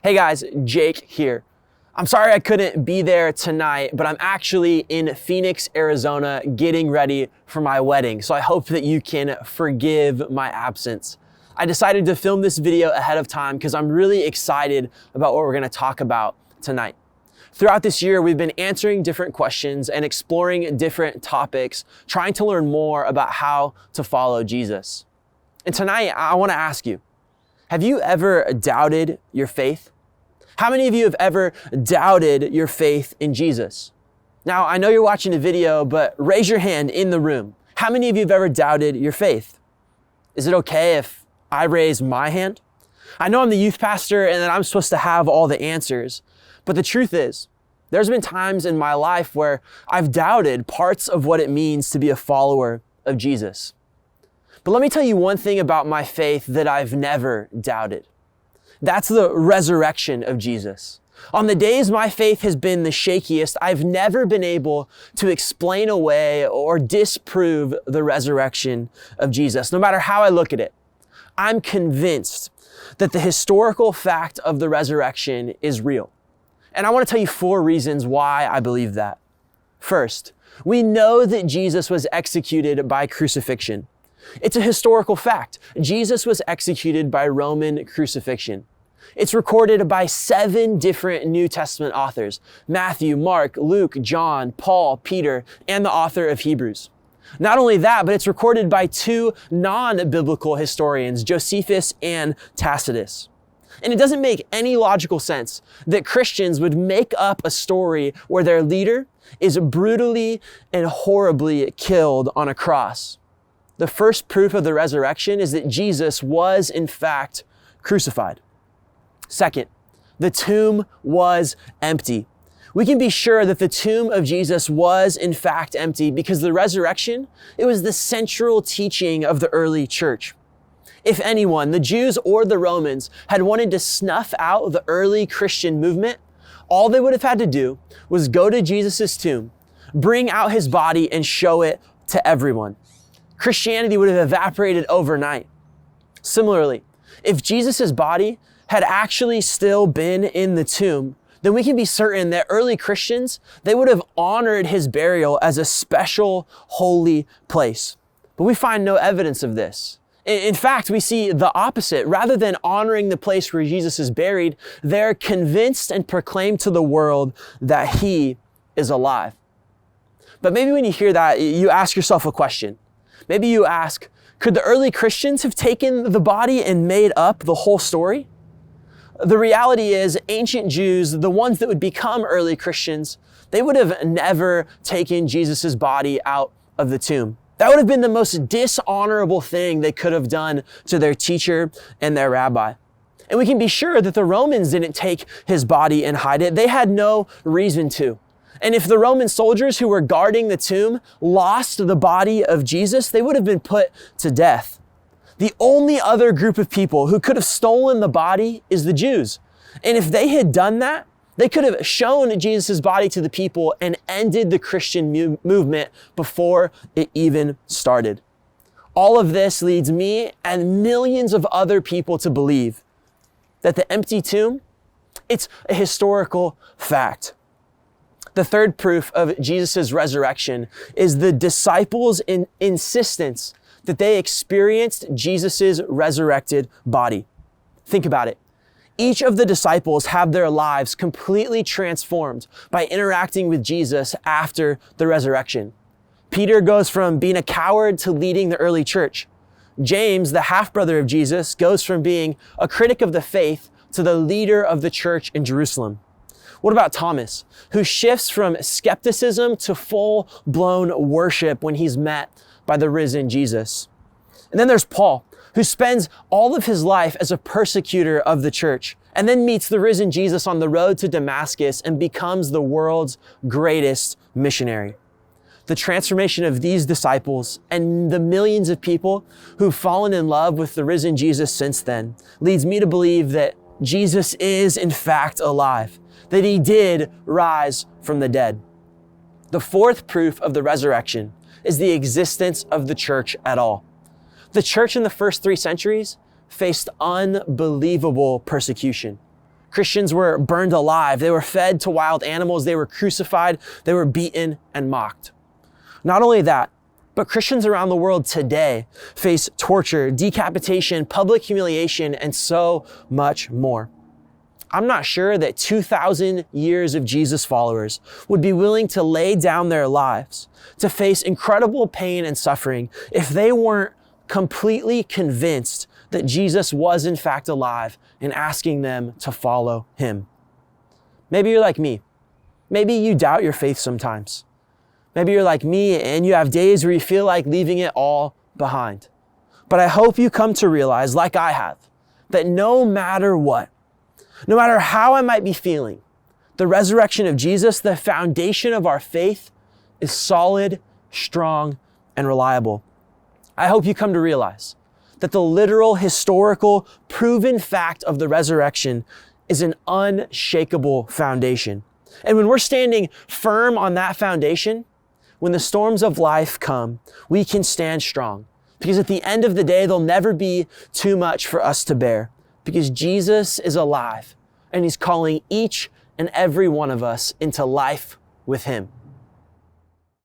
Hey guys, Jake here. I'm sorry I couldn't be there tonight, but I'm actually in Phoenix, Arizona, getting ready for my wedding. So I hope that you can forgive my absence. I decided to film this video ahead of time because I'm really excited about what we're gonna talk about tonight. Throughout this year, we've been answering different questions and exploring different topics, trying to learn more about how to follow Jesus. And tonight, I wanna ask you, have you ever doubted your faith? How many of you have ever doubted your faith in Jesus? Now, I know you're watching the video, but raise your hand in the room. How many of you have ever doubted your faith? Is it okay if I raise my hand? I know I'm the youth pastor and that I'm supposed to have all the answers, but the truth is, there's been times in my life where I've doubted parts of what it means to be a follower of Jesus. But let me tell you one thing about my faith that I've never doubted. That's the resurrection of Jesus. On the days my faith has been the shakiest, I've never been able to explain away or disprove the resurrection of Jesus. No matter how I look at it, I'm convinced that the historical fact of the resurrection is real. And I want to tell you 4 reasons why I believe that. First, we know that Jesus was executed by crucifixion. It's a historical fact. Jesus was executed by Roman crucifixion. It's recorded by 7 different New Testament authors: Matthew, Mark, Luke, John, Paul, Peter, and the author of Hebrews. Not only that, but it's recorded by 2 non-biblical historians, Josephus and Tacitus. And it doesn't make any logical sense that Christians would make up a story where their leader is brutally and horribly killed on a cross. The first proof of the resurrection is that Jesus was, in fact, crucified. Second, the tomb was empty. We can be sure that the tomb of Jesus was, in fact, empty because the resurrection, it was the central teaching of the early church. If anyone, the Jews or the Romans, had wanted to snuff out the early Christian movement, all they would have had to do was go to Jesus' tomb, bring out his body, and show it to everyone. Christianity would have evaporated overnight. Similarly, if Jesus' body had actually still been in the tomb, then we can be certain that early Christians, they would have honored his burial as a special holy place. But we find no evidence of this. In fact, we see the opposite. Rather than honoring the place where Jesus is buried, they're convinced and proclaim to the world that he is alive. But maybe when you hear that, you ask yourself a question. Maybe you ask, could the early Christians have taken the body and made up the whole story? The reality is, ancient Jews, the ones that would become early Christians, they would have never taken Jesus' body out of the tomb. That would have been the most dishonorable thing they could have done to their teacher and their rabbi. And we can be sure that the Romans didn't take his body and hide it. They had no reason to. And if the Roman soldiers who were guarding the tomb lost the body of Jesus, they would have been put to death. The only other group of people who could have stolen the body is the Jews. And if they had done that, they could have shown Jesus' body to the people and ended the Christian movement before it even started. All of this leads me and millions of other people to believe that the empty tomb, it's a historical fact. The third proof of Jesus' resurrection is the disciples' insistence that they experienced Jesus' resurrected body. Think about it. Each of the disciples have their lives completely transformed by interacting with Jesus after the resurrection. Peter goes from being a coward to leading the early church. James, the half-brother of Jesus, goes from being a critic of the faith to the leader of the church in Jerusalem. What about Thomas, who shifts from skepticism to full-blown worship when he's met by the risen Jesus? And then there's Paul, who spends all of his life as a persecutor of the church and then meets the risen Jesus on the road to Damascus and becomes the world's greatest missionary. The transformation of these disciples and the millions of people who've fallen in love with the risen Jesus since then leads me to believe that Jesus is in fact alive, that he did rise from the dead. The fourth proof of the resurrection is the existence of the church at all. The church in the first 3 centuries faced unbelievable persecution. Christians were burned alive. They were fed to wild animals. They were crucified. They were beaten and mocked. Not only that, but Christians around the world today face torture, decapitation, public humiliation, and so much more. I'm not sure that 2,000 years of Jesus followers would be willing to lay down their lives to face incredible pain and suffering if they weren't completely convinced that Jesus was in fact alive and asking them to follow him. Maybe you're like me. Maybe you doubt your faith sometimes. Maybe you're like me and you have days where you feel like leaving it all behind. But I hope you come to realize, like I have, that no matter what, no matter how I might be feeling, the resurrection of Jesus, the foundation of our faith, is solid, strong, and reliable. I hope you come to realize that the literal, historical, proven fact of the resurrection is an unshakable foundation. And when we're standing firm on that foundation, when the storms of life come, we can stand strong. Because at the end of the day, there'll never be too much for us to bear. Because Jesus is alive and he's calling each and every one of us into life with him.